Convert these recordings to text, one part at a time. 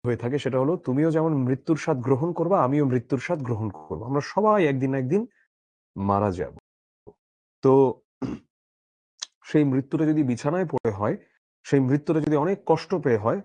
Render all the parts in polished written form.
হয়ে থাকে সেটা হলো তুমিও যেমন মৃত্যুর স্বাদ গ্রহণ করবা, আমিও মৃত্যুর স্বাদ গ্রহণ করব। আমরা সবাই একদিন না একদিন মারা যাব। তো সেই মৃত্যুটা যদি বিছানায় পড়ে হয়, সেই মৃত্যুটা যদি অনেক কষ্ট পেয়ে হয়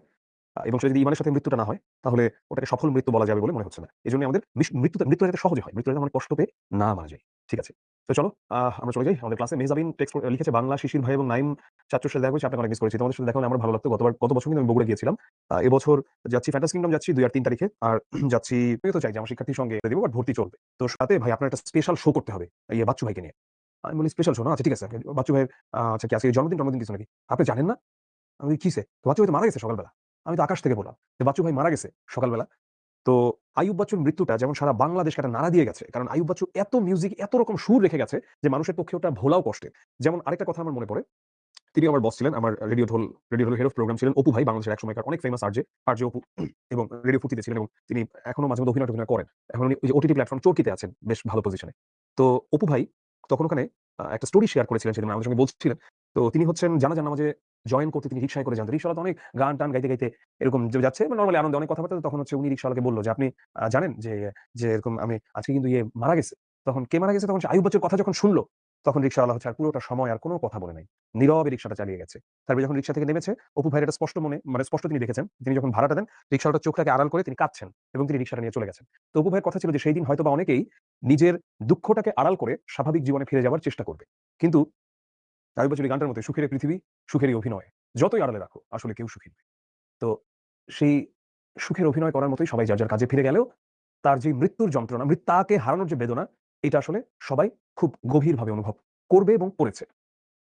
এবং সেটা যদি ঈমানের সাথে মৃত্যুটা না হয়, তাহলে ওটাকে সফল মৃত্যু বলা যাবে বলে মনে হচ্ছে না। এজন্য আমাদের মৃত্যুটা যাতে সহজে হয়। মৃত্যুটা যাতে আমরা কষ্ট পেয়ে না মারা যাই। ঠিক আছে? তো চলো আমরা চলে যাই। আমাদের ক্লাসে মেহজাবিন টেক্সট লিখেছে বাংলা শিশির ভাই এবং নাইম চাচ্চুর সাথে দেখা হয়েছে। আপনাকে অনেক মিস করেছি। তোমাদের সাথে দেখা হলে আমার ভালো লাগতো। গত বছর কিন্তু আমি বগুড়া গিয়েছিলাম। এবছর যাচ্ছি ফ্যান্টাসি কিংডম যাচ্ছি ২ আর ৩ তারিখে। আর যাচ্ছি আমিও তো চাই যে আমার শিক্ষার্থীর সঙ্গে দিব বাট ভর্তি চলবে। তো সাথে ভাই আপনার একটা স্পেশাল শো করতে হবে। বাচ্চু ভাইকে নিয়ে। আমি বলি স্পেশাল শো না? আচ্ছা ঠিক আছে। বাচ্চু ভাইয়ের আচ্ছা কি আজকে জন্মদিন কিছু নাকি? আপনি জানেন না? আমি বলি, "কিসে?" "বাচ্চু ভাই তো মারা গেছে সকালবেলা।" আমি তো আকাশ থেকে বললাম যে, "বাচ্চু ভাই মারা গেছে সকালবেলা।" তো আইয়ুব বাচ্চুর মৃত্যুটা যেমন সারা বাংলাদেশকে একটা নাড়া দিয়ে গেছে। কারণ আইয়ুব বাচ্চু এত মিউজিক, এত রকম সুর রেখে গেছে যে মানুষের পক্ষে ওটা ভোলাও কষ্টের। যেমন আরেকটা কথা আমার মনে পড়ে। তিনি আমার বস ছিলেন। আমার রেডিও ঢোল হেড অফ প্রোগ্রাম ছিলেন অপু ভাই, বাংলাদেশের একসময়কার অনেক ফেমাস আরজে অপু এবং রেডিও ফুর্তিতে ছিলেন এবং তিনি এখনো মাঝে মধ্যে অভিনয়-টভিনয় করেন। এখন উনি ওই যে ওটিটি প্ল্যাটফর্ম চরকিতে আছেন বেশ ভালো পজিশনে। তো অপু ভাই তখন ওখানে একটা স্টোরি শেয়ার করেছিলেন সেদিন আমাদের সঙ্গে বলছিলেন। তো তিনি হচ্ছেন জানাজার নামাজে জয়েন করতে তিনি রিক্সায় করে যান। তো রিক্শাওয়ালা তো অনেক গান-টান গাইতে এরকম যাচ্ছে নরমালি আনন্দে অনেক কথাবার্তা। তখন হচ্ছে উনি রিক্শাওয়ালাকে বলল যে, "আপনি জানেন যে এরকম আমি আজকে কিন্তু মারা গেছে।" তখন কে মারা গেছে? তখন সে আইয়ুব বাচ্চুর কথা যখন শুনল, তখন রিক্শাওয়ালা হচ্ছে আর পুরোটা সময় আর কোন কথা বলে নাই। নীরবে রিক্সাটা চালিয়ে গেছে। তারপরে যখন রিক্সা থেকে নেমেছে, অপু ভাইয়ের এটা স্পষ্ট তিনি দেখেছেন। তিনি যখন ভাড়াটা দেন, রিক্শাওয়ালাটার চোখটাকে আড়াল করে তিনি কাঁদছেন এবং তিনি রিক্সাটা নিয়ে চলে গেছেন। তো অপু ভাইয়ের কথা ছিল যে সেইদিন হয়তোবা অনেকেই নিজের দুঃখটাকে আড়াল করে স্বাভাবিক জীবনে ফিরে যাবার চেষ্টা করবে। কিন্তু আয়ুব বাচ্চুর এই গানটার মতোই সুখের এই পৃথিবী, সুখেরই অভিনয়। যতই আড়ালে রাখো, আসলে কেউ সুখী নয়। তো সেই সুখের অভিনয় করার মতোই সবাই যার কাজে ফিরে গেলেও তার যে মৃত্যুর যন্ত্রণা, তাকে হারানোর যে বেদনা, এটা আসলে সবাই খুব গভীরভাবে অনুভব করবে এবং করেছে।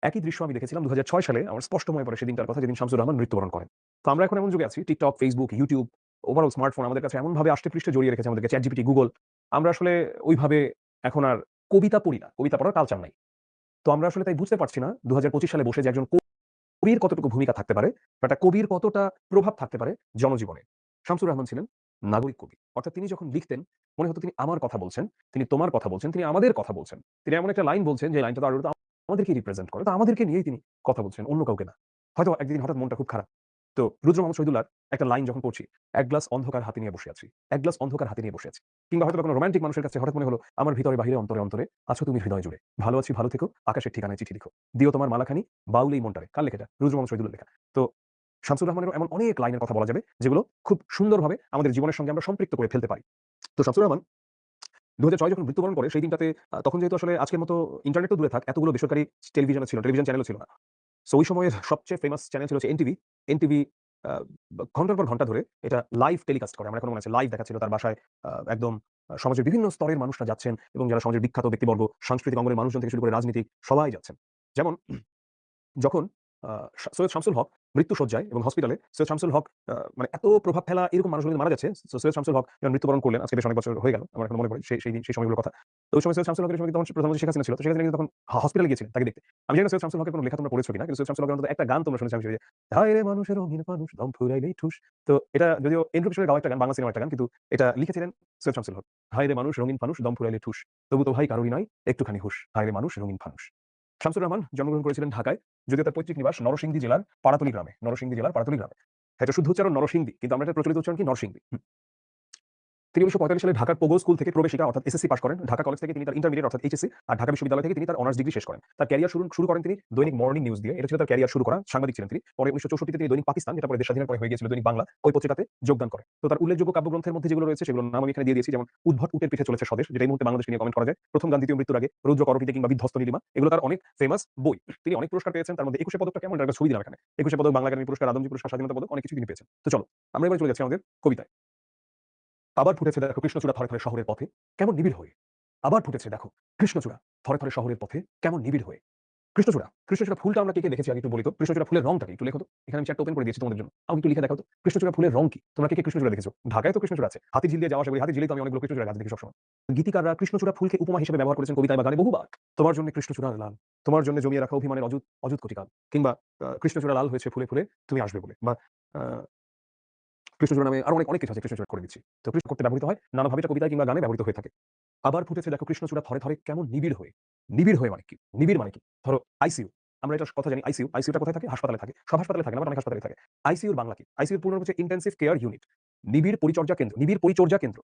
একই দৃশ্য আমি দেখেছিলাম ২০০৬ সালে আমার স্পষ্ট মনে পড়ে সেদিনটার কথা যেদিন শামসুর রহমান মৃত্যুবরণ করেন। তো আমরা এখন এমন যুগে আছি TikTok, Facebook, YouTube, overall smartphone আমাদের কাছে এমনভাবে আষ্টেপৃষ্ঠে জড়িয়ে রেখেছে আমাদেরকে ChatGPT, Google। আমরা আসলে ওইভাবে এখন আর কবিতা পড়ি না। কবিতা পড়ার কালচার নাই। তো আমরা আসলে তাই বুঝতে পারছি না ২০২৫ সালে বসে যে একজন কবির কতটুকু ভূমিকা থাকতে পারে বা একটা কবির কতটা প্রভাব থাকতে পারে জনজীবনে। শামসুর রহমান ছিলেন নাগরিক কবি। অর্থাৎ তিনি যখন লিখতেন মনে হতো তিনি আমার কথা বলছেন, তিনি তোমার কথা বলছেন, তিনি আমাদের কথা বলছেন। তিনি এমন একটা লাইন বলছেন যে লাইনটা তো আমাদেরকেই রিপ্রেজেন্ট করে। তো আমাদেরকে নিয়েই তিনি কথা বলছেন, অন্য কাউকে না। হয়তো একদিন হঠাৎ মনটা খুব খারাপ। তো রুদ্র মোহাম্মদ শহীদুল্লাহর একটা লাইন যখন পড়ছি, "এক গ্লাস অন্ধকার হাতে নিয়ে বসে আছি। এক গ্লাস অন্ধকার হাতে নিয়ে বসে আছি।" কিংবা হয়তোবা কোনো রোমান্টিক মানুষের কাছে হঠাৎ মনে হলো, "আমার ভিতরে বাহিরে অন্তরে আছো তুমি হৃদয় জুড়ে। ভালো আছি ভালো থেকো, আকাশের ঠিকানায় চিঠি লিখো। দিও তোমার মালাখানি, বাউল এই মনটারে।" কার লেখা এটা? রুদ্র মোহাম্মদ শহীদুল্লাহর লেখা। তো শামসুর রহমানেরও এমন অনেক লাইনের কথা বলা যাবে, যেগুলো খুব সুন্দরভাবে আমাদের জীবনের সঙ্গে আমরা সম্পৃক্ত করে ফেলতে পারি। তো শামসুর রহমান ২০০৬ যখন মৃত্যুবরণ করে সেই দিনটাতে তখন যেহেতু আসলে আজকের মতো ইন্টারনেট তো দূরে থাক, এতগুলো বেসরকারি টেলিভিশন চ্যানেলও ছিল না। সো ওই সময়ের সবচেয়ে ফেমাস চ্যানেল ছিল হচ্ছে এনটিভি। এনটিভি আ ঘন্টার পর ঘন্টা ধরে এটা লাইভ টেলিকাস্ট করে। আমার এখনো মনে আছে লাইভ দেখাচ্ছিল তার বাসায় একদম সমাজের বিভিন্ন স্তরের মানুষরা যাচ্ছেন এবং যারা সমাজের বিখ্যাত ব্যক্তিবর্গ, সাংস্কৃতিক অঙ্গনের মানুষজন থেকে শুরু করে রাজনীতিক সবাই যাচ্ছেন। যেমন যখন আ সৈয়দ শামসুল হক মৃত্যুশয্যায় এবং হসপিটালে সৈয়দ শামসুল হক মানে এত প্রভাব ফেলা এরকম মানুষগুলো কিন্তু মারা যাচ্ছে। সৈয়দ শামসুল হক যখন মৃত্যুবরণ করলেন, আজকে বেশ অনেক বছর হয়ে গেল। আমার এখনো মনে পড়ে সেই সময়গুলোর কথা। তো ওই সময় সৈয়দ শামসুল হকের সময় কিন্তু তখন প্রধানমন্ত্রী শেখ হাসিনা ছিল। তো শেখ হাসিনা কিন্তু তখন হসপিটালে গিয়েছিলেন তাকে দেখতে। আমি জানি না সৈয়দ শামসুল হকের কোনো লেখা তোমরা পড়েছো কিনা? কিন্তু সৈয়দ শামসুল হকের অন্তত একটা গান তোমরা শুনেছো আমি যে, "হায় রে মানুষের রঙিন ফানুষ দম ফুরাইলেই ঠুস।" তো এটা যদিও এন্ড্রু কিশোরের গাওয়া একটা গান, বাংলা সিনেমার একটা গান কিন্তু এটা লিখেছিলেন সৈয়দ শামসুল হক। "হায় রে মানুষ রঙিন ফানুষ দম ফুরাইলে ঠুস। তবু তো ভাই কারোরই নয় একটুখানি হুঁশ। হায় রে মানুষ রঙিন ফানুষ।" শামসুর রহমান জন্মগ্রহণ করেছিলেন ঢাকায়। যদিও তার পৈতৃক নিবাস নরসিংদী জেলার পাড়াতলী গ্রামে। এটা শুদ্ধ উচ্চারণ নরসিংদী। কিন্তু আমরা এটার প্রচলিত উচ্চারণ কি নরসিংদী। তিনি ১৯৪৫ সালে ঢাকার পোগো স্কুল থেকে প্রবেশিকা অর্থাৎ এসএসসি পাস করেন। ঢাকা কলেজ থেকে তিনি তার ইন্টারমিডিয়েট অর্থাৎ এইচএসসি আর ঢাকা বিশ্ববিদ্যালয় থেকে তিনি তার অনার্স ডিগ্রি শেষ করেন। তার ক্যারিয়ার শুরু করেন তিনি দৈনিক মর্নিং নিউজ দিয়ে। এটা ছিল তার ক্যারিয়ার শুরু করা। সাংবাদিক ছিলেন তিনি। পরে ১৯৬৪ তে তিনি দৈনিক পাকিস্তান, যেটা পরে দেশ স্বাধীনের পরে হয়ে গিয়েছিল দৈনিক বাংলা, ওই পত্রিকাতে যোগদান করেন। তো তার উল্লেখযোগ্য কাব্যগ্রন্থের মধ্যে যেগুলো রয়েছে সেগুলোর নাম আমি এখানে দিয়ে দিয়েছি। যেমন উদ্ভট উটের পিঠে চলেছে স্বদেশ, যেটা এই মুহূর্তে বাংলাদেশকে নিয়ে কমেন্ট করা যায়। প্রথম গান দ্বিতীয় মৃত্যুর আগে, রৌদ্র করটিতে কিংবা বিধ্বস্ত নীলিমা। এগুলো তার অনেক ফেমাস বই। তিনি অনেক পুরস্কার পেয়েছেন। তার মধ্যে ২১ পদকটা কেমন একটা ছবি দিলাম এখানে। ২১ পদক, বাংলা একাডেমি পুরস্কার, আদমজী পুরস্কার, স্বাধীনতা পদক অনেক কিছু তিনি পেয়েছেন। তো চলো আমরা এবার চলে যাচ্ছি আমাদের কবিতায়। আবার ফুটেছে দেখো কৃষ্ণচূড়া থরে শহরের পথে কেমন নিবিড় হয়ে। আবার ফুটেছে দেখো কৃষ্ণচূড়া থরে শহরের পথে কেমন নিবিড় হয়ে। কৃষ্ণচূড়া ফুলটা আমরা কে দেখেছি আগে একটু বলি তো। কৃষ্ণচূড়া ফুলের রংটা কি একটু লেখো তো। এখানে আমি চ্যাটটা ওপেন করে দিয়েছি তোমাদের জন্য। আমাকে একটু লিখে দেখাও তো। কৃষ্ণচূড়া ফুলের রং কি? তোমরা কে কৃষ্ণচূড়া দেখেছো? ঢাকায় তো কৃষ্ণচূড়া আছে। হাতিঝিল দিয়ে যাওয়া আসা করি। হাতিঝিলেই তো আমি অনেকগুলো কৃষ্ণচূড়া গাছ দেখি সবসময়। গীতিকাররা কৃষ্ণচূড়া ফুলকে উপমা হিসেবে ব্যবহার করেছেন কবিতায় বা গানে বহুবার। তোমার জন্য কৃষ্ণচূড়া লাল, তোমার জন্য জমিয়ে রাখা অভিমানের অযুত অযুত কোটিকাল। কিংবা কৃষ্ণচূড়া লাল হয়েছে ফুলে ফুলে তুমি আসবে বলে। বা আ কৃষ্ণচূড়া নামে আরো অনেক কিছু আছে কৃষ্ণচূড়া করে দিচ্ছি। তো কৃষ্ণ করতে ব্যবহৃত হয় নানাভাবে এটা কবিতায় কিংবা গানে ব্যবহৃত হয়ে থাকে। আবার ফুটেছে দেখো কৃষ্ণচূড়া থরে কেমন নিবিড় হয়ে। নিবিড় হয়ে মানে কি? নিবিড় মানে কি? ধরো আইসিইউ। আমরা এটার কথা জানি আইসিইউ। আইসিইউটা কোথায় থাকে? হাসপাতালে থাকে। সব হাসপাতালে থাকে না, বাট অনেক হাসপাতালে থাকে। আইসিইউর বাংলা কি? আইসিইউর পূর্ণ হচ্ছে ইনটেনসিভ কেয়ার ইউনিট। নিবিড় পরিচর্যা কেন্দ্র, নিবিড় পরিচর্যা কেন্দ্র।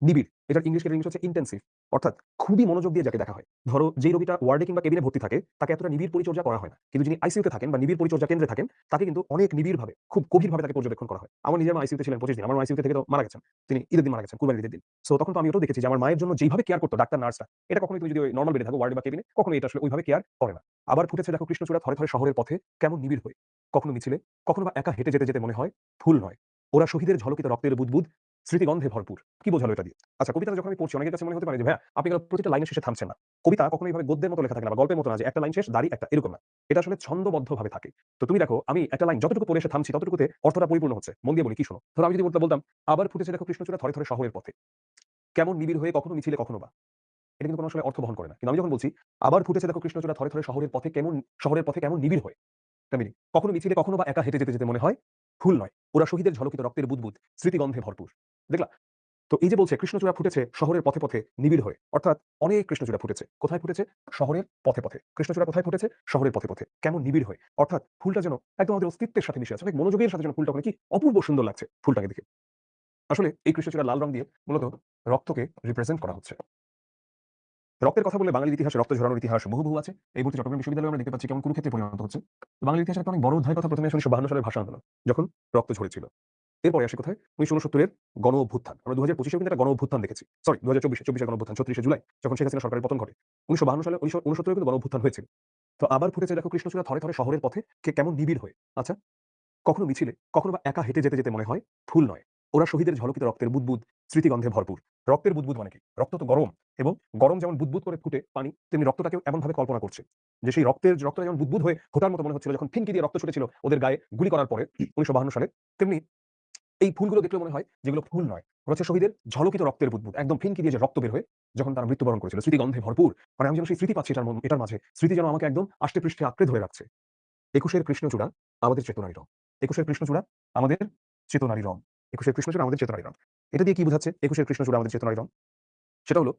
নিবিড়, এটার ইংলিশ হচ্ছে ইনটেনসিভ। অর্থাৎ খুবই মনোযোগ দিয়ে যাকে দেখা হয়। ধরো যেই রোগীটা ওয়ার্ডে কিংবা কেবিনে ভর্তি থাকে, তাকে এতটা নিবিড় পরিচর্যা করা হয় না। কিন্তু যিনি আইসিইউতে থাকেন বা নিবিড় পরিচর্যা কেন্দ্রে থাকেন, তাকে কিন্তু অনেক নিবিড়ভাবে, খুব গভীরভাবে তাকে পর্যবেক্ষণ করা হয়। আমার নিজের মা আইসিইউতে ছিলেন 25 দিন। আমার মা আইসিইউ থেকে তো মারা গেছেন। তিনি ঈদের দিন মারা গেছেন, কুরবানির ঈদের দিন। সো তখন তো আমি ওটাও দেখেছি যে আমার মায়ের জন্য যেইভাবে কেয়ার করতো ডাক্তার, নার্সরা, এটা কখনোই তুমি যদি ওই নরমাল বেডে থাকো ওয়ার্ডে বা কেবিনে, কখনোই এটা আসলে ওইভাবে কেয়ার করে না। আবার ফুটেছে দেখো কৃষ্ণচূড়া থরে, থরে শহরের পথে কেমন নিবিড় হয়ে। কখনো মিছিলে, কখনো বা একা হেঁটে যেতে মনে হয় ফুল নয়। ওরা শহীদের ঝলকিত রক্তের বুদবুদ, স্মৃতিগন্ধে ভরপুর। কি বোঝালো এটা দিয়ে? আচ্ছা, কবিতাটা যখন আমি পড়ছি অনেকের কাছে মনে হতে পারে যে ভাইয়া আপনি কেন প্রতিটা লাইনের শেষে থামছেন না? কবিতা কখনো এইভাবে গদ্যের মতো লেখা থাকে না বা গল্পের মতো না যে একটা লাইন শেষ দাঁড়ি একটা, এরকম না। এটা আসলে ছন্দবদ্ধভাবে থাকে। তো তুমি দেখো আমি একটা লাইন যতটুকু পড়ে এসে থামছি ততটুকুতে অর্থটা পরিপূর্ণ হচ্ছে। মন দিয়ে বলি কি শোনো। ধরো আমি যদি বলতাম, আবার ফুটেছে দেখো কৃষ্ণচূড়া থরে, থরে শহরের পথে। কেমন নিবিড় হয়ে কখনো মিছিলে কখনো বা। এটা কিন্তু কোনো আসলে অর্থ বহন করে না। কিন্তু আমি যখন বলছি, আবার ফুটেছে দেখো কৃষ্ণচূড়া থরে, থরে শহরের পথে কেমন নিবিড় হয়ে। একটা মিনিট। কখনো মিছিলে কখনো বা একা হেঁটে যেতে মনে হয় ফুল নয়। ওরা শহীদের ঝলকিত রক্তের বুদবুদ, স্মৃতিগন্ধে ভরপুর। দেখলা? তো এই যে বলছে কৃষ্ণচূড়া ফুটেছে শহরের পথে, পথে নিবিড় হয়ে। অর্থাৎ অনেক কৃষ্ণচূড়া ফুটেছে। কোথায় ফুটেছে? শহরের পথে, পথে। কৃষ্ণচূড়া কোথায় ফুটেছে? শহরের পথে, পথে। কেমন নিবিড় হয়ে। অর্থাৎ ফুলটা যেন একদম আমাদের অস্তিত্বের সাথে মিশে আছে। অনেক মনোযোগের সাথে যেন ফুলটা ওখানে কি অপূর্ব সুন্দর লাগছে ফুলটাকে দেখে। আসলে এই কৃষ্ণচূড়া লাল রং দিয়ে মূলত রক্তকে রিপ্রেজেন্ট করা হচ্ছে। রক্তের কথা বললে বাঙালির ইতিহাসে রক্ত ঝরানোর ইতিহাস বহু আছে। এই মুহূর্তে চট্টগ্রাম বিশ্ববিদ্যালয়ে আমরা দেখতে পাচ্ছি কেমন কুরুক্ষেত্রে পরিণত হচ্ছে। তো বাঙালির ইতিহাসের একটা অনেক বড় অধ্যায়ের কথা প্রথমে আসে ১৯৫২ সালের ভাষা আন্দোলন, যখন রক্ত ঝরেছিল। এরপরে আসে কোথায়? ১৯৬৯ এর গণ অভ্যুত্থান। আমরা ২০২৫ এও কিন্তু একটা গণ অভ্যুত্থান দেখেছি। সরি ২০২৪ এর গণ অভ্যুত্থান ৩৬ জুলাই যখন শেখ হাসিনা সরকারের পতন ঘটে। ১৯৫২ সালে ১৯৬৯ এ কিন্তু গণ অভ্যুত্থান হয়েছিল। তো আবার ফুটেছে দেখো কৃষ্ণচূড়া থরে, থরে শহরের পথে কেমন নিবিড় হয়ে। আচ্ছা, কখনো মিছিলে, কখনো বা একা হেঁটে যেতে মনে হয় ফুল নয়। ওরা শহীদের ঝলকিত রক্তের বুদবুদ, স্মৃতিগন্ধে ভরপুর। রক্তের বুদবুদ মানে কি? রক্ত তো গরম এবং গরম যেমন বুদবুদ করে ফুটে পানি, তেমনি রক্তটাকেও এমনভাবে কল্পনা করছে যে সেই রক্তটা যেমন বুদবুদ হয়ে ফোঁটার মতো মনে হচ্ছিল যখন ফিনকি দিয়ে রক্ত ছুটেছিল ওদের গায়ে গুলি করার পরে ১৯৫২ সালে, তেমনি এই ফুলগুলো দেখলেও মনে হয় যেগুলো ফুল নয়। ওরা হচ্ছে শহীদের ঝলকিত রক্তের বুদবুদ। একদম ফিনকি দিয়ে যে রক্ত বের হয়ে যখন তারা মৃত্যুবরণ করেছিল, স্মৃতিগন্ধে ভরপুর। মানে আমি যেন সেই স্মৃতি পাচ্ছি এটার মাঝে। স্মৃতি যেন আমাকে একদম আষ্টে পৃষ্ঠে আঁকড়ে ধরে রাখছে। একুশের কৃষ্ণচূড়া আমাদের চেতনারই রং। একুশের কৃষ্ণচূড়া আমাদের চেতনারই রং। একুশের কৃষ্ণচূড়া আমাদের চেতনারই রং। এটা দিয়ে কি বোঝাচ্ছে একুশের কৃষ্ণচূড়া আমাদের চেতনারই রং? সেটা হলো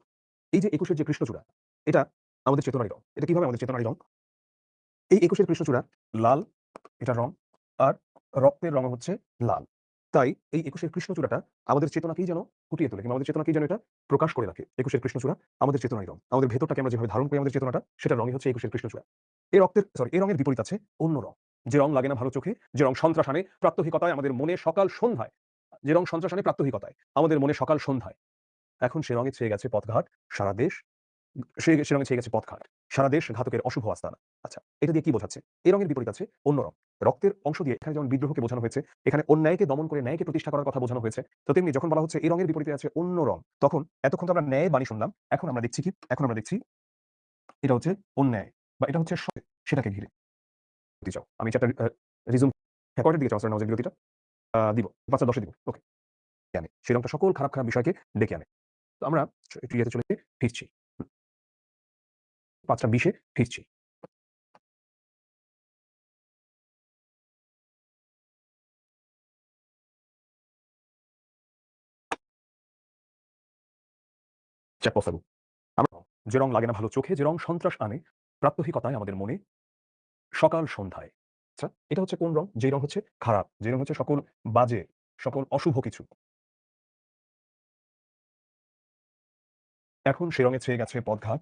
এই যে একুশের যে কৃষ্ণচূড়া, এটা আমাদের চেতনারই রং। এটা কিভাবে আমাদের চেতনারই রং? এই একুশের কৃষ্ণচূড়া লাল, এটা রং, আর রক্তের রং হচ্ছে লাল। তাই এই একুশের কৃষ্ণচূড়াটা আমাদের চেতনাকেই যেন ফুটিয়ে তোলে কিংবা আমাদের চেতনাকেই যেন এটা প্রকাশ করে রাখে। একুশের কৃষ্ণচূড়া আমাদের চেতনারই রং। আমাদের ভেতরটাকে আমরা যেভাবে ধারণ করি আমাদের চেতনাটা, সেটার রঙই হচ্ছে একুশের কৃষ্ণচূড়া। এই রঙের বিপরীত আছে অন্য রং। যে রং লাগে না ভালো চোখে, যে রং সন্ত্রাস আনে প্রাত্যহিকতায় আমাদের মনে সকাল সন্ধ্যায়। যে রং সন্ত্রাস আনে প্রাত্যহিকতায় আমাদের মনে সকাল সন্ধ্যায়। এখন সে রঙে ছেয়ে গেছে পথঘাট, সারা দেশ সে রঙে ছেয়ে গেছে পথঘাট। সারা দেশ ঘাতকের অশুভ আস্তানা। আচ্ছা, এটা দিয়ে কি বোঝাচ্ছে? এই রঙের বিপরীত আছে অন্য রং। রক্তের অংশ দিয়ে এখানে যেমন বিদ্রোহকে বোঝানো হয়েছে, এখানে অন্যায়কে দমন করে ন্যায়কে প্রতিষ্ঠা করার কথা বোঝানো হয়েছে। তো তেমনি যখন বলা হচ্ছে এই রঙের বিপরীতে আছে অন্য রং, তখন এতক্ষণ তো আমরা ন্যায়ের বাণী শুনলাম। এখন আমরা দেখছি কি? এখন আমরা দেখছি এটা হচ্ছে অন্যায় বা এটা হচ্ছে সেটাকে ঘিরে দিতে চাও। আমি এটা একটা রিজুম হ্যাঁ, কয়টার দিকে চাও স্যার নামাজের বিরতিটা? দিব। ৫টা ১০ এ দিব। ওকে। আনে। সেই রংটা সকল খারাপ, খারাপ বিষয়কে ডেকে আনে। তো আমরা একটু ইয়েতে চলে ফিরছি। ৫টা ২০ এ ফিরছি। চ্যাট পসাবু। আমরা যে রং লাগে না ভালো চোখে, যে রং সন্ত্রাস আনে প্রাত্যহিকতায় আমাদের মনে সকাল সন্ধ্যায়। আচ্ছা, এটা হচ্ছে কোন রং? যে রং হচ্ছে খারাপ, যে রং হচ্ছে সকল বাজে, সকল অশুভ কিছু। এখন সে রঙে ছেয়ে গেছে পথঘাট।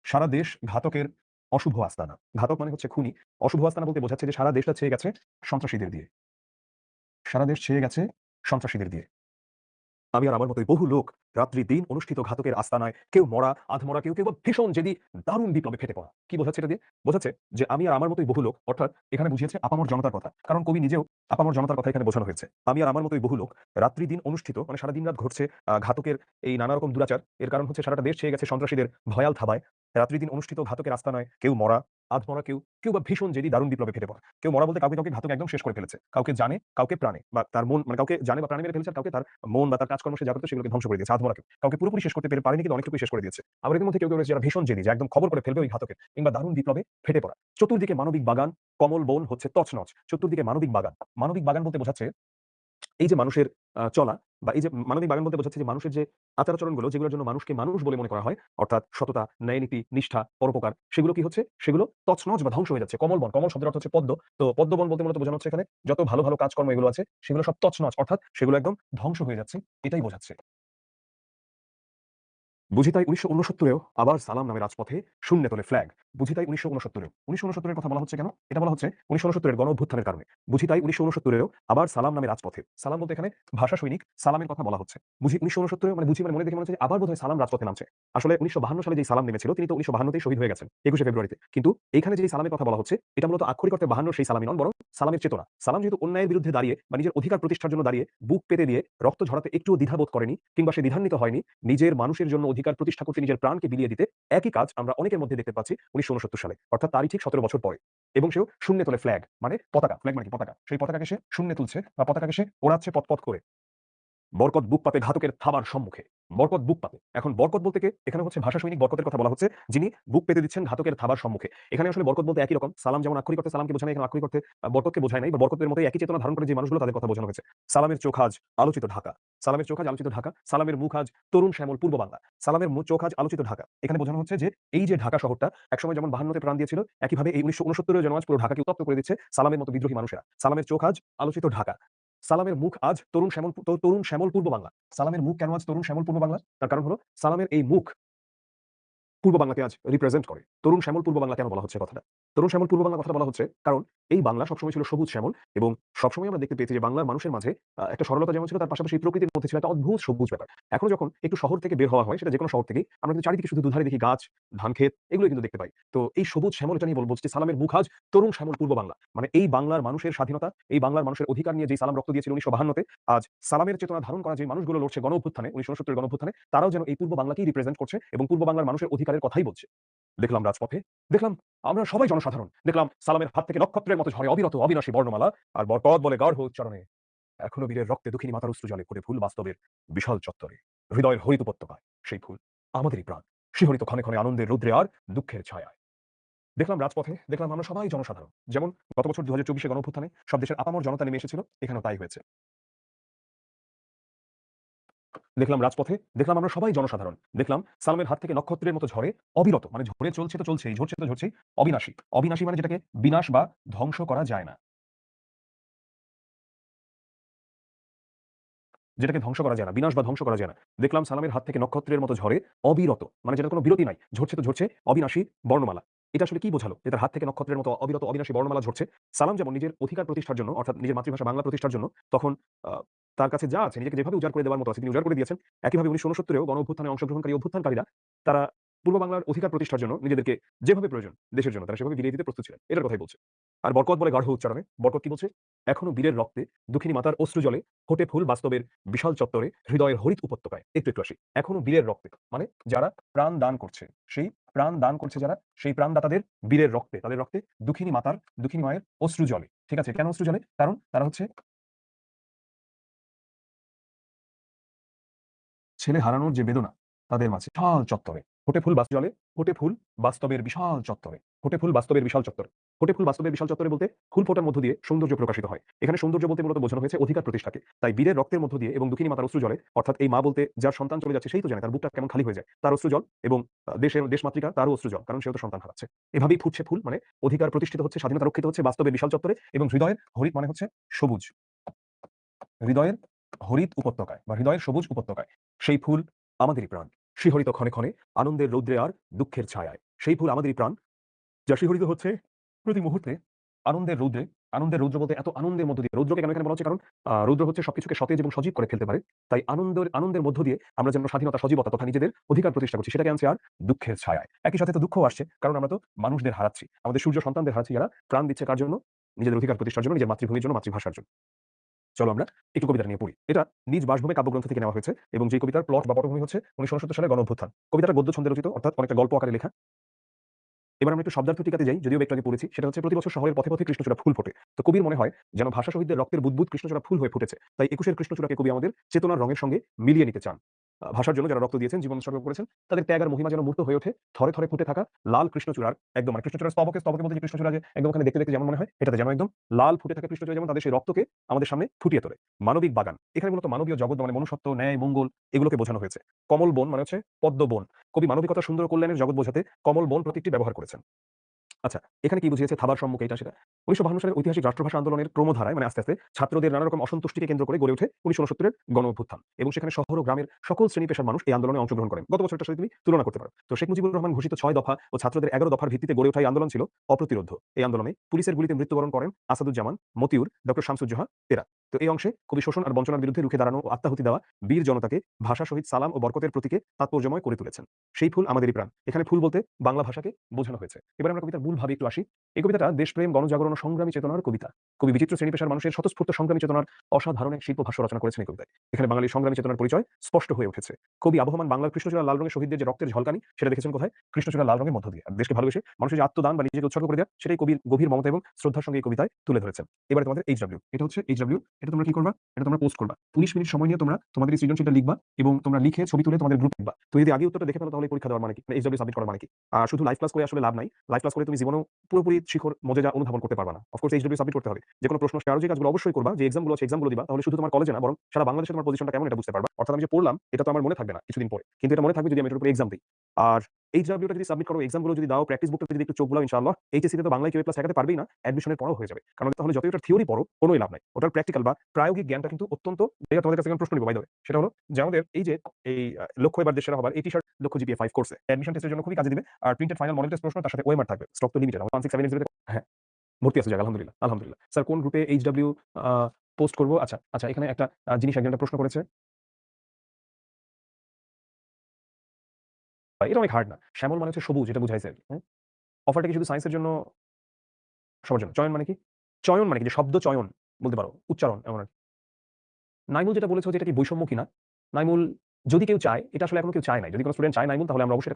সারা দেশ ঘাতকের অশুভ আস্তানা। ঘাতক মানে হচ্ছে খুনি। অশুভ আস্তানা বলতে বোঝাচ্ছে যে সারা দেশটা ছেয়ে গেছে সন্ত্রাসীদের দিয়ে। সারা দেশ ছেয়ে গেছে সন্ত্রাসীদের দিয়ে। আমি আর আমার মতোই বহু লোক রাত্রি দিন অনুষ্ঠিত ঘাতকের আস্তানায় কেউ মরা, আধমরা, কেউ বা ভীষণ জেদি দারুণ বিপ্লবে ফেটে পড়া। কি বোঝাচ্ছে এটা দিয়ে? বোঝাচ্ছে যে আমি আর আমার মতোই বহু লোক, অর্থাৎ এখানে বুঝিয়েছে আপামর জনতার কথা। কারণ কবি নিজেও আপামর জনতার কথা এখানে বোঝানো হয়েছে। আমি আর আমার মতোই বহু লোক রাত্রি দিন অনুষ্ঠিত মানে সারা দিন রাত ঘটছে ঘাতকের এই নানা রকম দুরাচার। এর কারণ হচ্ছে সারাটা দেশ ছেয়ে গেছে সন্ত্রাসীদের ভয়াল থাবায়। রাত্রি দিন অনুষ্ঠিত ঘাতকের আস্তানায় কেউ মরা, আধমরা, কেউ বা ভীষণ জেদি দারুণ বিপ্লবে ফেটে পড়া। কেউ মরা বলতে কাউকে ঘাতক একদম শেষ করে ফেলেছে। কাউকে জানে, কাউকে প্রাণে বা তার মন মানে কাউকে জানে বা প্রাণে মেরে ফেলেছে, আর কাউকে তার মন বা তার কাজকর্ম সে যা করত সেগুলোকে ধ্বংস করে দিয়েছে। আধমরা কেউ। কাউকে পুরোপুরি শেষ করতে পারেনি কিন্তু অনেকটুকুই শেষ করে দিয়েছে। আবার এদের মধ্যে কেউ রয়েছে যারা ভীষণ জেদি, যে একদম খবর করে ফেলবে ওই ঘাতকের কিংবা দারুণ বিপ্লবে ফেটে পড়া। চতুর্দিকে মানবিক বাগান, কমল বন হচ্ছে তছনছ। চতুর্দিকে মানবিক বাগান। মানবিক বাগান বলতে বোঝাচ্ছে এই যে মানুষের চলা, বা এই যে মানবিক বাগান বলতে বোঝাচ্ছে যে মানুষের যে আচার-আচরণগুলো যেগুলোর জন্য মানুষকে মানুষ বলে মনে করা হয়, অর্থাৎ সততা, ন্যায়নীতি, নিষ্ঠা, পরোপকার, সেগুলো কি হচ্ছে? সেগুলো তছনছ বা ধ্বংস হয়ে যাচ্ছে। কমলবন, কমল শব্দের অর্থ হচ্ছে পদ্ম। তো পদ্মবন বলতে মূলত বোঝানো হচ্ছে এখানে যত ভালো, ভালো কাজকর্ম এগুলো আছে সেগুলো সব তছনছ, অর্থাৎ সেগুলো একদম ধ্বংস হয়ে যাচ্ছে। এটাই বোঝাচ্ছে। বুঝি তাই ১৯৬৯ এও আবার সালাম নামে রাজপথে শূন্যে তোলে ফ্ল্যাগ। বুঝি তাই ১৯৬৯ এও। ১৯৬৯ এর কথা বলা হচ্ছে কেন? এটা বলা হচ্ছে ১৯৬৯ এর গণ-অভ্যুত্থানের কারণে। বুঝি তাই ১৯৬৯ এও আবার সালাম নামে রাজপথে। সালাম বলতে এখানে ভাষা সৈনিক সালামের কথা বলা হচ্ছে। বুঝি ১৯৬৯ এও মানে বুঝি মানে মনে দেখে মনে হচ্ছে যে আবার বোধহয় সালাম রাজপথে নামছে। আসলে ১৯৫২ সালে যেই সালাম নেমেছিল তিনি তো ১৯৫২ তেই শহীদ হয়ে গেছেন ২১শে ফেব্রুয়ারিতে। কিন্তু এইখানে যেই সালামের কথা বলা হচ্ছে এটা মূলত আক্ষরিক অর্থে ৫২ সেই সালামই নন, বরং সালামের চেতনা। সালাম যেহেতু অন্যায়ের বিরুদ্ধে দাঁড়িয়ে বা নিজের অধিকার প্রতিষ্ঠার জন্য দাঁড়িয়ে বুক পেতে দিয়ে রক্ত ঝরাতে একটুও দ্বিধাবোধ করেনি কিংবা সে দ্বিধান্বিত হয়নি। নিজের মানুষের জন্য অধিকার প্রতিষ্ঠা করতে নিজের প্রাণকে বিলিয়ে দিতে একই কাজ আমরা অনেকের মধ্যে দেখতে পাচ্ছি ১৯৬৯ সালে। অর্থাৎ তারই ঠিক ১৭ বছর পরে। এবং সেও শূন্যে তোলে ফ্ল্যাগ মানে পতাকা। ফ্ল্যাগ মানে কি? পতাকা। সেই পতাকাকে সে শূন্যে তুলছে বা পতাকাকে সে ওড়াচ্ছে পথ, পথ করে। বরকত বুক পাতে ঘাতকের থাবার সম্মুখে। বরকত বুক পাতে। এখন বরকত বলতে কে? এখানে হচ্ছে ভাষা সৈনিক বরকতের কথা বলা হচ্ছে, যিনি বুক পেতে দিচ্ছেন ঘাতকের থাবার সম্মুখে। এখানে আসলে বরকত বলতে একই রকম। সালাম যেমন আক্ষরিক অর্থে সালামকে বোঝায় না, এখানে আক্ষরিক অর্থে বরকতকে বোঝায় নাই বা বরকতের মতোই একই চেতনা ধারণ করে যে মানুষগুলো তাদের কথা বোঝানো হয়েছে। সালামের চোখ আজ আলোচিত ঢাকা। সালামের চোখ আজ আলোচিত ঢাকা। সালামের মুখ আজ তরুণ শ্যামল পূর্ব বাংলা। সালামের চোখ আজ আলোচিত ঢাকা। এখানে বোঝানো হচ্ছে যে এই যে ঢাকা শহরটা একসময় যেমন ৫২ তে প্রাণ দিয়েছিল, একইভাবে এই ১৯৬৯ এও যেন আজ পুরো ঢাকাকে উত্তপ্ত করে দিচ্ছে সালামের মতো বিদ্রোহী মানুষেরা। সালামের চোখ আজ আলোচিত ঢাকা। সালামের মুখ আজ তরুণ শ্যামল পূর্ব বাংলা। সালামের মুখ কেন আজ তরুণ শ্যামল পূর্ব বাংলা? তার কারণ হলো সালামের এই মুখ পূর্ব বাংলাকে আজ রিপ্রেজেন্ট করে। তরুণ শ্যামল পূর্ব বাংলা কেন বলা হচ্ছে কথাটা? তরুণ শ্যামল পূর্ব বাংলা কথাটা বলা হচ্ছে কারণ এই বাংলা সবসময় ছিল সবুজ শ্যামল এবং সবসময় আমরা দেখতে পেয়েছি যে বাংলার মানুষের মাঝে একটা সরলতা যেমন ছিল তার পাশাপাশি প্রকৃতির মধ্যে ছিল একটা অদ্ভুত সবুজ ব্যাপার। এখন যখন একটু শহর থেকে বের হওয়া হয় সেটা যেকোনো শহর থেকেই আমরা কিন্তু চারিদিকে শুধু দুধারে দেখি গাছ, ধান ক্ষেত এগুলোই কিন্তু দেখতে পাই। তো এই সবুজ শ্যামল এটা নিয়ে বলছি সালামের মুখ আজ তরুণ শ্যামল পূর্ব বাংলা। মানে এই বাংলার মানুষের স্বাধীনতা, এই বাংলার মানুষের অধিকার নিয়ে যেই সালাম রক্ত দিয়েছিল ১৯৫২ তে আজ সালামের চেতনা ধারণ করা যে মানুষগুলো লড়ছে গণ-অভ্যুত্থানে ১৯৬৯ এর গণ-অভ্যুত্থানে তারাও যেন এই পূর্ব বাংলাকেই রিপ্রেজেন্ট করছে এবং পূর্ব বাংলার মানুষের অধিকারের কথাই বলছে। দেখলাম রাজপথে, দেখলাম আমরা সবাই জনসাধারণ। দেখলাম সালামের হাত থেকে নক্ষত্রের মতো ঝরে অবিরত অবিনাশী বর্ণমালা। আর বরকত বলে গাঢ় উচ্চারণে, এখনো বীরের রক্তে দুঃখিনী মাতার অশ্রু জলে ফোটে ফুল বাস্তবের বিশাল চত্বরে। হৃদয়ের হরিত উপত্যকায় সেই ফুল আমাদেরই প্রাণ। শিহরিত ক্ষণে, ক্ষণে আনন্দের রৌদ্রে আর দুঃখের ছায়ায়। দেখলাম রাজপথে, দেখলাম আমরা সবাই জনসাধারণ। যেমন গত বছর ২০২৪ এ গণঅভ্যুত্থানে সব দেশের আপামর জনতা নেমে এসেছিল, এখানেও তাই হয়েছে। দেখলাম রাজপথে, দেখলাম আমরা সবাই জনসাধারণ। দেখলাম সালামের হাত থেকে নক্ষত্রের মতো ঝরে অবিরত মানে ঝরে চলছে তো চলছেই, ঝরছে তো ঝরছেই, অবিনাশী। অবিনাশী মানে যেটাকে বিনাশ বা ধ্বংস করা যায় না। যেটাকে ধ্বংস করা যায় না, বিনাশ বা ধ্বংস করা যায় না। দেখলাম সালামের হাত থেকে নক্ষত্রের মতো ঝরে অবিরত মানে যেটার কোনো বিরতি নাই। ঝরছে তো ঝরছে অবিনাশী বর্ণমালা। এটা আসলে কি বোঝালো? যে তার হাত থেকে নক্ষত্রের মতো অবিরত অবিনাশী বর্ণমালা ঝরছে। সালাম যেমন নিজের অধিকার প্রতিষ্ঠার জন্য অর্থাৎ নিজের মাতৃভাষা বাংলা প্রতিষ্ঠার জন্য তখন আ তার কাছে যা আছে নিজেকে যেভাবে উজাড় করে দেওয়ার মতো আছে তিনি উজাড় করে দিয়েছেন। একইভাবে ১৯৬৯ এও গণ-অভ্যুত্থানে অংশগ্রহণকারী অভ্যুত্থানকারীরা তারা পূর্ব বাংলার অধিকার প্রতিষ্ঠার জন্য নিজেদেরকে যেভাবে প্রয়োজন দেশের জন্য তারা সেভাবে বিলিয়ে দিতে প্রস্তুত ছিলেন। এটার কথাই বলছে। আর বরকত বলে গাঢ় উচ্চারণে, বরকত কি বলছে? এখনো বীরের রক্তে দুঃখিনী মাতার অশ্রু জলে ফোটে ফুল বাস্তবের বিশাল চত্বরে হৃদয়ের হরিত উপত্যকায়। একটু, একটু আসি। এখনো বীরের রক্তে মানে যারা প্রাণ দান করছে, সেই প্রাণ দান করছে যারা, সেই প্রাণদাতাদের বীরের রক্তে, তাদের রক্তে দুঃখিনী মায়ের অশ্রু জলে। ঠিক আছে? কেন অশ্রু জলে? কারণ তারা হচ্ছে ছেলে হারানোর যে বেদনা তাদের মাঝে বিশাল চত্বরে ফোটে ফুল জলে, ফোটে ফুল বাস্তবের বিশাল চত্বরে, ফোটে ফুল বাস্তবের বিশাল চত্বরে। ফোটে ফুল বাস্তবের বিশাল চত্বরে বলতে ফুল ফোটার মধ্য দিয়ে সৌন্দর্য প্রকাশিত হয়। এখানে সৌন্দর্য বলতে মূলত বোঝানো হয়েছে অধিকার প্রতিষ্ঠাকে। তাই বীরের রক্তের মধ্য দিয়ে এবং দুঃখিনী মাতার অশ্রু জলে অর্থাৎ এই মা বলতে যার সন্তান চলে যাচ্ছে সেই তো জানে তার বুকটা কেমন খালি হয়ে যায়। তার অশ্রু জল এবং দেশমাতৃকা তারও অশ্রু জল। কারণ সেও তো সন্তান হারাচ্ছে। এভাবেই ফুটছে ফুল মানে অধিকার প্রতিষ্ঠিত হচ্ছে, স্বাধীনতা রক্ষিত হচ্ছে বাস্তবের বিশাল চত্বরে এবং হৃদয়ের হরিত মানে হচ্ছে সবুজ। হৃদয়ের হরিত উপত্যকায় বা হৃদয়ের সবুজ উপত্যকায়। সেই ফুল আমাদেরই প্রাণ। শিহরিত ক্ষণে, ক্ষণে আনন্দের রৌদ্রে আর দুঃখের ছায়ায়। সেই ফুল আমাদেরই প্রাণ, যা শিহরিত হচ্ছে প্রতি মুহূর্তে আনন্দের রৌদ্রে। আনন্দের রৌদ্র বলতে এত আনন্দের মধ্য দিয়ে রৌদ্রকে কেন এখানে বলা হচ্ছে? কারণ রৌদ্র হচ্ছে সবকিছুকে সতেজ এবং সজীব করে ফেলতে পারে। তাই আনন্দের মধ্য দিয়ে আমরা যেন স্বাধীনতা, সজীবতা তথা নিজেদের অধিকার প্রতিষ্ঠা করছি সেটাকে আনছে আর দুঃখের ছায়ায়। একই সাথে তো দুঃখও আসছে। কারণ আমরা তো মানুষদের হারাচ্ছি। আমাদের সূর্য সন্তানদের হারাচ্ছি যারা প্রাণ দিচ্ছে কার জন্য? নিজেদের অধিকার প্রতিষ্ঠার জন্য, নিজের মাতৃভূমির জন্য, মাতৃভাষার জন্য। চলো আমরা একটু কবিতা নিয়ে পড়ি। এটা নিজ বাসভূমি কাব্যগ্রন্থ থেকে নেওয়া হয়েছে এবং যে কবিতার প্লট বা পটভূমি হচ্ছে ১৯৬৯ সালের গণঅভ্যুত্থান। কবিতাটা গদ্য ছন্দে রচিত অর্থাৎ অনেকটা গল্প আকারে লেখা। এবার আমরা একটু শব্দার্থ টিকাতে যাই, যদিও একটু আগে পড়েছি। সেটা হচ্ছে প্রতি বছর শহরের পথে, পথে কৃষ্ণচূড়া ফুল ফোটে। তো কবির মনে হয় যেন ভাষা শহীদদের রক্তের বুদবুদ কৃষ্ণচূড়া ফুল হয়ে ফুটেছে। তাই ২১ এর কৃষ্ণচূড়াকে কবি আমাদের চেতনার রঙের সঙ্গে মিলিয়ে নিতে চান। ভাষার জন্য যারা রক্ত দিয়েছেন, জীবন উৎসর্গ করেছেন, তাদের ত্যাগ আর মহিমা যেন মূর্ত হয়ে ওঠে থরে, থরে ফুটে থাকা লাল কৃষ্ণচূড়ার একদম মানে কৃষ্ণচূড়ার স্তবকে, স্তবকে বলতে যে কৃষ্ণচূড়া যে একদম ওখানে দেখতে, দেখতে যেমন মনে হয়, এটাতে যেন একদম লাল ফুটে থাকা কৃষ্ণচূড়া যেমন তাদের সেই রক্তকে আমাদের সামনে ফুটিয়ে তোলে। মানবিক বাগান। এখানে মূলত মানবীয় জগৎ মানে মনুষ্যত্ব, ন্যায়, মঙ্গল এগুলোকে বোঝানো হয়েছে। কমল বন মানে হচ্ছে পদ্ম বন। কবি মানবিকতা, সুন্দর কল্যাণের জগৎ বোঝাতে কমল বন প্রতীকটি ব্যবহার করেছেন। আচ্ছা, এখানে কি বুঝিয়েছে থাবার সম্মুখে এটা সেটা। ১৯৫২ সালের ঐতিহাসিক রাষ্ট্রভাষা আন্দোলনের ক্রমধারায় মানে আস্তে, আস্তে ছাত্রদের নানা রকম অসন্তুষ্টিকে কেন্দ্র করে গড়ে ওঠে ১৯৬৯ এর গণ অভ্যুত্থান এবং সেখানে শহর ও গ্রামের সকল শ্রেণী পেশার মানুষ এই আন্দোলনে অংশগ্রহণ করেন। গত বছরটার সাথে তুমি তুলনা করতে পারো। তো শেখ মুজিবুর রহমান ঘোষিত ৬ দফা ও ছাত্রদের ১১ দফার ভিত্তিতে গড়ে ওঠা এই আন্দোলন ছিল অপ্রতিরোধ্য। এই আন্দোলনে পুলিশের গুলিতে মৃত্যুবরণ করেন আসাদুজ্জামান, মতিউর, ডক্টর শামসুজ্জোহা তেরা। তো এই অংশে কবি শোষণ আর বঞ্চনার বিরুদ্ধে রুখে দাঁড়ানো ও আত্মাহুতি দেওয়া বীর জনতাকে ভাষা শহীদ সালাম ও বরকতের প্রতীকে তাৎপর্যময় করে তুলেছেন। সেই ফুল আমাদেরই প্রাণ। এখানে ফুল বলতে বাংলা ভাষাকে বোঝানো হয়েছে। এবার আমরা কবিতার মূল ভাবে একটু আসি। এই কবিতাটা দেশপ্রেম, গণজাগরণ ও সংগ্রামী চেতনার কবিতা। কবি বিচিত্র শ্রেণী পেশার মানুষের স্বতঃস্ফূর্ত সংগ্রামী চেতনার অসাধারণ এক শিল্প ভাষ্য রচনা করেছেন এই কবিতায়। এখানে বাঙালির সংগ্রামী চেতনার পরিচয় স্পষ্ট হয়ে উঠেছে। কবি আবহমান বাংলার কৃষ্ণচূড়া লাল রঙের শহীদদের যে রক্তের ঝলকানি সেটা দেখেছেন কোথায়? কৃষ্ণচূড়া লাল রঙের মধ্য দিয়ে। আর দেশকে ভালোবেসে মানুষের যে আত্মদান বা নিজেকে উৎসর্গ করে দেওয়া সেটাই কবির গভীর মমতা এবং শ্রদ্ধার সঙ্গে এই কবিতায় তুলে ধরেছেন। এবারে তোমাদের এইচডব্লিউ। এটা হচ্ছে এইচডব্লিউ। এটা তোমরা কি করবা? এটা তোমরা পোস্ট করবা। ১৯ মিনিট সময় নিয়ে তোমরা তোমাদের এই সৃজনশীলটা লিখবা এবং তোমরা লিখে ছবি তুলে তোমাদের গ্রুপ লিখবা। তুমি যদি আগে উত্তরটা দেখে ফেলো তাহলে পরীক্ষা দেওয়ার মানে কি? এইচডব্লিউ সাবমিট করার মানে কি? শুধু লাইভ ক্লাস করে আসলে লাভ নাই। লাইভ ক্লাস করে তুমি জীবনেও পুরোপুরি শিখর মজেজা অনুধাবন করতে পারবা না। অফকোর্স এইচডব্লিউ সাবমিট করতে হবে। যেকোনো প্রশ্ন আরো যে কাজগুলো অবশ্যই করবা, যে এক্সামগুলো আছে এক্সামগুলো দিবা। তাহলে শুধু তোমার কলেজে না বরং সারা বাংলাদেশে তোমার পজিশনটা কেমন এটা বুঝতে পারবা। অর্থাৎ আমি যে পড়লাম এটা তো আমার মনে থাকবে না কিছুদিন পরে। কিন্তু এটা মনে থাকবে যদি আমি এটার উপরে এক্সাম দিই। আর এইচডব্লিউটা যদি সাবমিট করো, এক্সামগুলো যদি দাও, প্র্যাকটিস বুকটা যদি একটু চোখ বুলাও ইনশাআল্লাহ, এইচএসসি তে তো বাংলায় কেউ প্লাস ঠেকাতে পারবেই না। অ্যাডমিশনের পরেও হয়ে যাবে। কারণ তাহলে যতই ওটা থিওরি পড়ো কোনোই লাভ নাই। ওটার প্র্যাকটিক্যাল বা প্রায়োগিক জ্ঞানটা কিন্তু অত্যন্ত তোমাদের কাছে আমি প্রশ্ন নিব বাই দ্য ওয়ে। সেটা হলো যে আমাদের এই যে লক্ষ্য এবার দেশের হবার 80 লক্ষ্য জিপিএ 5 কোর্সে অ্যাডমিশন টেস্টের জন্য খুবই কাজে দিবে। আর প্রিন্টেড ফাইনাল মডেল টেস্ট প্রশ্ন তার সাথে ওএমআর থাকবে। স্টক তো লিমিটেড। আমার 16780 হ্যাঁ, ভর্তি আছে জায়গা আলহামদুলিল্লাহ, আলহামদুলিল্লাহ। স্যার কোন গ্রুপে এইচডব্লিউ আ পোস্ট করব? আচ্ছা, আচ্ছা এখানে একটা জিনিস একজন একটা প্রশ্ন করেছে। এটা অনেক হার্ড না। শ্যামল মানে হচ্ছে সবুজ এটা বুঝাইছে আরকি। হ্যাঁ? অফারটা কি শুধু সায়েন্সের জন্য সবার জন্য? চয়ন মানে কি? চয়ন মানে কি? যে শব্দ চয়ন বলতে পারো। উচ্চারণ এমন আরকি। নাইমুল যেটা বলেছে যে এটা কি বৈষম্য কিনা? নাইমুল যদি কেউ চায়, এটা আসলে এখনো কেউ চায় নাই। যদি কোন স্টুডেন্ট চায় নাইমুল তাহলে আমরা অবশ্যই